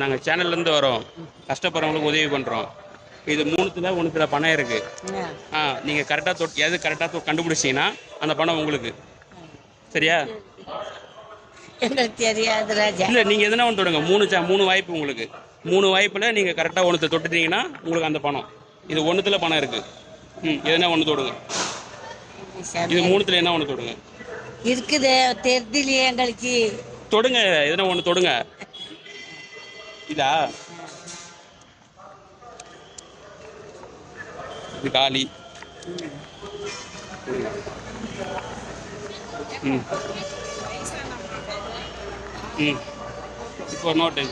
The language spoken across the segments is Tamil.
நாங்கள் சேனல்லேருந்து வரோம், கஷ்டப்படுறவங்களுக்கு உதவி பண்ணுறோம். இது ஒன்றுத்தில் பணம் இருக்குது. நீங்கள் கரெக்டாக எது கரெக்டாக கண்டுபிடிச்சிங்கன்னா அந்த பணம் உங்களுக்கு. சரியா? எங்களுக்கு தெரியாது ராஜா. இல்லை, நீங்கள் எதுனா ஒன்று தொடுங்க. மூணு வாய்ப்பு உங்களுக்கு. 3 வாய்ப்பில் நீங்கள் கரெக்டாக ஒன்று தொட்டுட்டீங்கன்னா உங்களுக்கு அந்த பணம். இது ஒன்றுத்தில் பணம் இருக்குது. எதுனா ஒன்று தொடுங்க. இது 3த்தில் என்ன ஒன்று தொடுங்க. இருக்குது தெரியலையே எங்களுக்கு. தொடுங்க, எதுனா ஒன்று தொடுங்க. இதா? இது காலி. இப்போ நோட்டு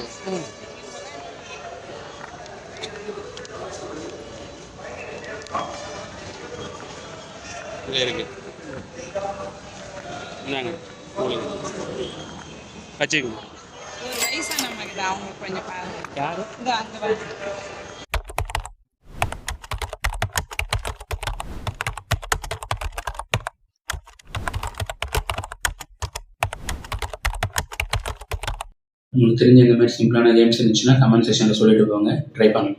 இது இருக்கு. என்னங்க உங்களுக்கு வச்சுக்கோங்க. யாரு? உங்களுக்கு தெரிஞ்ச இந்த மாதிரி சிம்பிளான கேம்ஸ் இருந்துச்சுன்னா கமெண்ட் செக்ஷனில் சொல்லிட்டு போங்க, ட்ரை பண்ணுங்க.